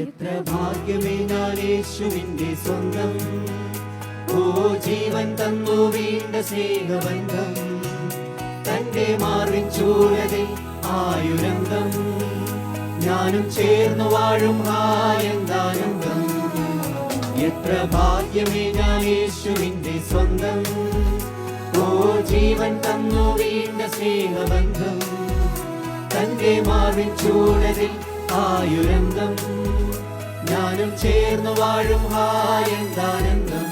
എത്ര ഭാഗ്യമേ ഞാൻ യേശുവിന്റെ സ്വന്തം. ഓ ജീവൻ തന്നു വീണ്ട സ്നേഹബന്ധം, തന്റെ മാറിൻ ചൂഴലിൽ ആയുരന്തം, ഞാനും ചേർന്നു വാഴും എന്താനന്ദം. എത്ര ഭാഗ്യമേ ഞാൻ യേശുവിന്റെ സ്വന്തം. ഓ ജീവൻ തന്നു വീണ്ട സ്നേഹബന്ധം, തന്റെ മാറിൻ ചൂഴലിൽ ആയുരന്തം, ഞാനും ചേർന്നു വാഴും എന്താനന്ദം.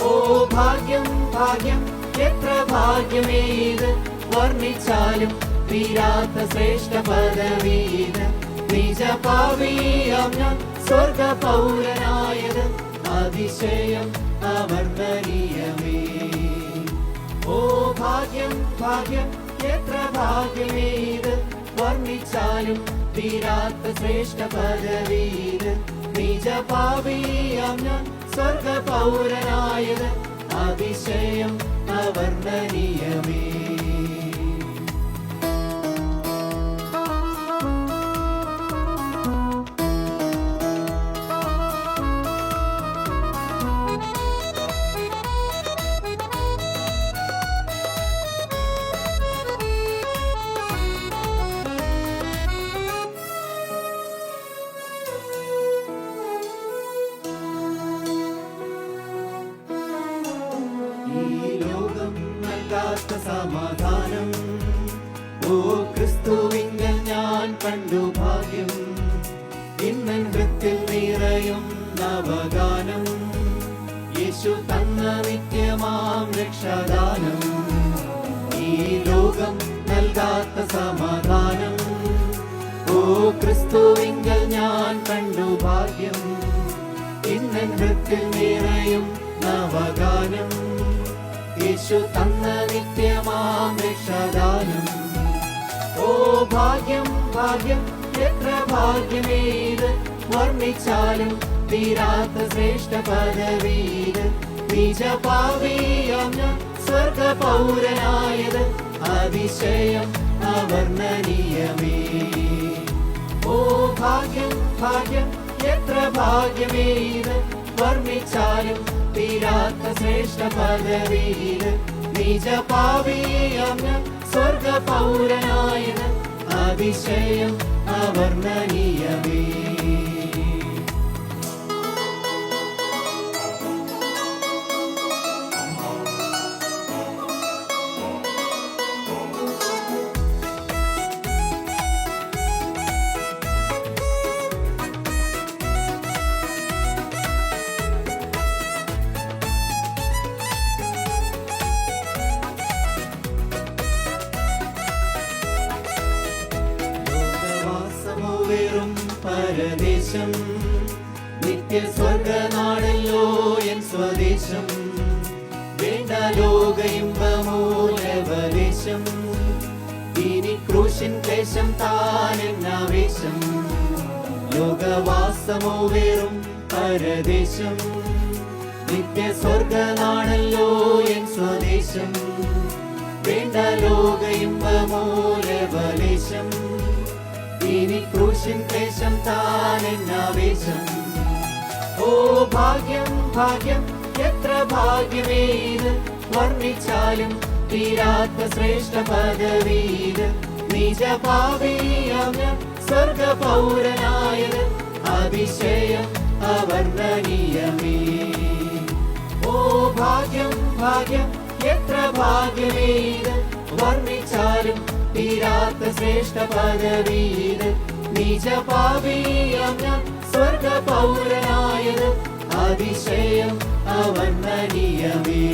ഓ ഭാഗ്യം ഭാഗ്യം എത്ര ഭാഗ്യമേത്, വർണ്ണിച്ചാലും തീരാത്ത ശ്രേഷ്ഠ പദവീത്. നിജ പാപിയാം ഞാൻ സ്വർഗ പൗരനായത്, അതിശയം അവർണ്ണനീയമേ. ഓ ഭാഗ്യം ഭാഗ്യം എത്ര ഭാഗ്യമേത്, വർണ്ണിച്ചാലും തീരാത്ത ശ്രേഷ്ഠ പദവീത്. നിജ പാപിയാം ഞാൻ സ്വർഗ പൗരനായത്, അതിശയം അവർണ്ണനീയമേ. സമാധാനം ഓ ക്രിസ്തുവിങ്കൽ ഞാൻ കണ്ടു ഭാഗ്യം, ഇന്നൻ ഹൃത്തിൽ നിറയും നവഗാനം, യേശു തന്ന നിത്യമാം രക്ഷാദാനം. ഈ ലോകം നൽകാത്ത സമാധാനം ഓ ക്രിസ്തുവിങ്കൽ ഞാൻ കണ്ടു ഭാഗ്യം, ഇന്നൻ ഹൃത്തിൽ നിറയും നവഗാനം, യേശു തന്ന നിത്യമാം രക്ഷാദാനം. ഓ ഭാഗ്യം ഭാഗ്യം എത്ര ഭാഗ്യമേത്, വർണ്ണിച്ചാലും തീരാത്ത ശ്രേഷ്ഠ പദവീത്. നിജ പാപിയാം ഞാൻ സ്വർഗ പൗരനായത്, അതിശയം അവർണ്ണനീയമേ. ഓ ഭാഗ്യം ഭാഗ്യം എത്ര ഭാഗ്യമേത്, വർണ്ണിച്ചാലും തീരാത്ത ശ്രേഷ്ഠ പദവീത്. നിജ പാപിയാം ഞാൻ സ്വർഗ പൗരനായത്, അതിശയം അവർണ്ണനീയമേ. വെറും പരദേശം, നിത്യ സ്വർഗനാടല്ലോ എൻ സ്വദേശം. വേണ്ട ലോക ഇമ്പമൂലവദേശം, ഇനി ക്രൂശിൻ ക്ലേശം താനെന്നാവേശം. ലോകവാസമോ വെറും പരദേശം, നിത്യ സ്വർഗനാടല്ലോ എൻ സ്വദേശം. വേണ്ട ലോക ഇമ്പമൂലവദേശം, ഇനി ക്രൂശിൻ ക്ലേശം താനെന്നാവേശം. ഓ ഭാഗ്യം ഭാഗ്യം എത്ര ഭാഗ്യമേത്, വർണ്ണിച്ചാലും തീരാത്ത ശ്രേഷ്ഠ പദവീത്. നിജ പാപിയാം ഞാൻ സ്വർഗ പൗരനായത്, അതിശയം അവർണ്ണനീയമേ. ഓ ഭാഗ്യം ഭാഗ്യം എത്ര ഭാഗ്യമേത്, വർണ്ണിച്ചാലും തീരാത്ത ശ്രേഷ്ഠ പദവീത്. നിജ പാപിയാം ഞാൻ സ്വർഗ പൗരനായത്, അതിശയം അവർണ്ണനീയമേ.